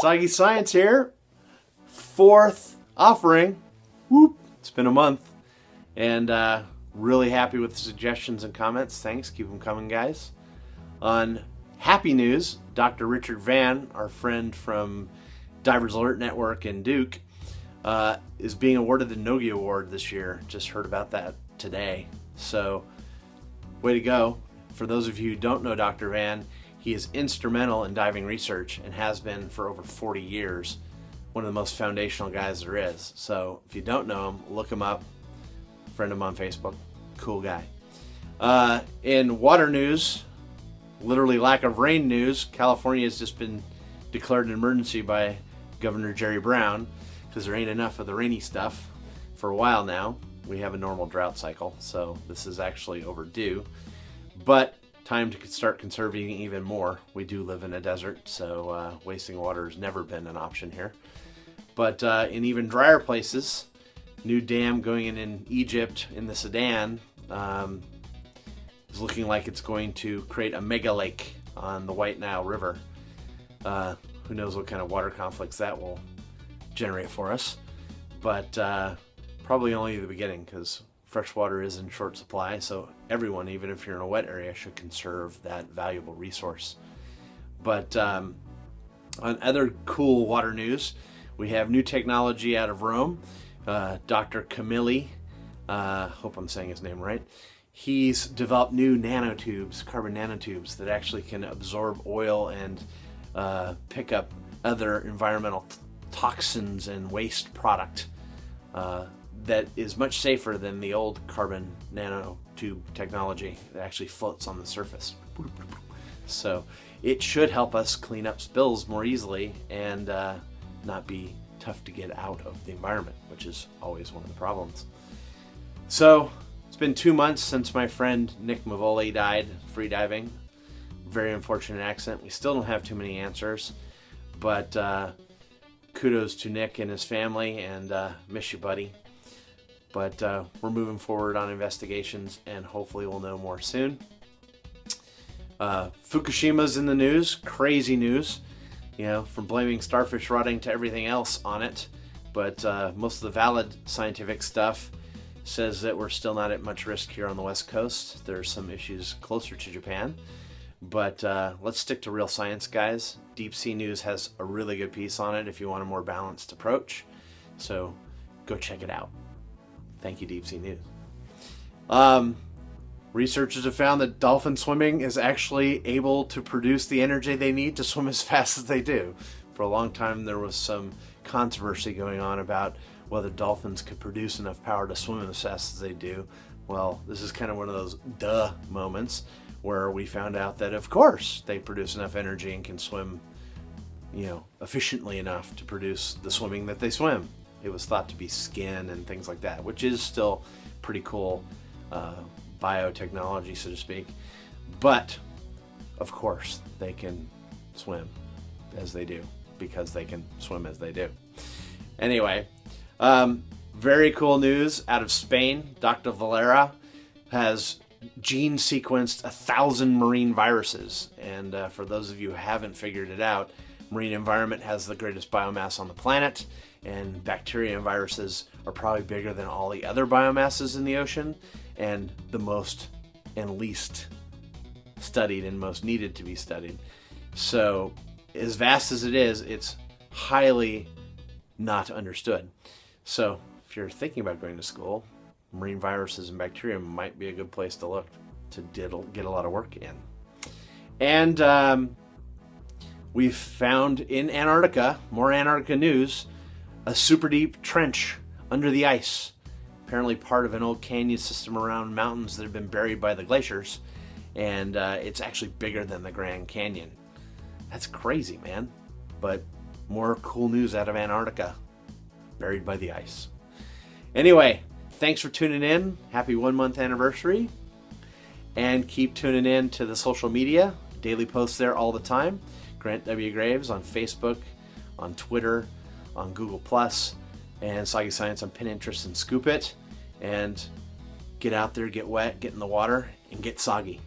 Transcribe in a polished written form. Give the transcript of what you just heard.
Soggy Science here. Fourth offering. Whoop. It's been a month. And really happy with the suggestions and comments. Thanks. Keep them coming, guys. On happy news, Dr. Richard Van, our friend from Divers Alert Network in Duke, is being awarded the Nogi Award this year. Just heard about that today. So, way to go. For those of you who don't know Dr. Van, he is instrumental in diving research and has been for over 40 years. One of the most foundational guys there is. So if you don't know him, look him up. Friend of him on Facebook. Cool guy. In water news, literally lack of rain news, California has just been declared an emergency by Governor Jerry Brown because there ain't enough of the rainy stuff for a while now. We have a normal drought cycle, so this is actually overdue. But time to start conserving even more. We do live in a desert, so wasting water has never been an option here. But in even drier places, new dam going in Egypt in the Sudan is looking like it's going to create a mega lake on the White Nile River. Who knows what kind of water conflicts that will generate for us. But probably only the beginning, because fresh water is in short supply, so everyone, even if you're in a wet area, should conserve that valuable resource. But on other cool water news, we have new technology out of Rome. Dr. Camilli, hope I'm saying his name right, he's developed new nanotubes, carbon nanotubes, that actually can absorb oil and pick up other environmental toxins and waste product that is much safer than the old carbon nanotube technology that actually floats on the surface. So it should help us clean up spills more easily and not be tough to get out of the environment, which is always one of the problems. So it's been 2 months since my friend Nick Mavoli died free diving. Very unfortunate accident. We still don't have too many answers, but kudos to Nick and his family, and miss you, buddy. But we're moving forward on investigations, and hopefully we'll know more soon. Fukushima's in the news. Crazy news. You know, from blaming starfish rotting to everything else on it. But most of the valid scientific stuff says that we're still not at much risk here on the West Coast. There's some issues closer to Japan. But let's stick to real science, guys. Deep Sea News has a really good piece on it if you want a more balanced approach. So go check it out. Thank you, Deep Sea News. Researchers have found that dolphin swimming is actually able to produce the energy they need to swim as fast as they do. For a long time, there was some controversy going on about whether dolphins could produce enough power to swim as fast as they do. Well, this is kind of one of those duh moments where we found out that, of course, they produce enough energy and can swim, efficiently enough to produce the swimming that they swim. It was thought to be skin and things like that, which is still pretty cool biotechnology, so to speak. But, of course, they can swim as they do, because they can swim as they do. Anyway, very cool news out of Spain. Dr. Valera has gene sequenced 1,000 marine viruses. And for those of you who haven't figured it out, marine environment has the greatest biomass on the planet, and bacteria and viruses are probably bigger than all the other biomasses in the ocean, and the most and least studied and most needed to be studied. So as vast as it is, it's highly not understood. So if you're thinking about going to school, marine viruses and bacteria might be a good place to look to get a lot of work in. And we found in Antarctica, more Antarctica news, a super deep trench under the ice. Apparently part of an old canyon system around mountains that have been buried by the glaciers. And it's actually bigger than the Grand Canyon. That's crazy, man. But more cool news out of Antarctica, buried by the ice. Anyway, thanks for tuning in. Happy 1 month anniversary. And keep tuning in to the social media. Daily posts there all the time. Grant W. Graves on Facebook, on Twitter, on Google+, and Soggy Science on Pinterest and Scoop It. And get out there, get wet, get in the water, and get soggy.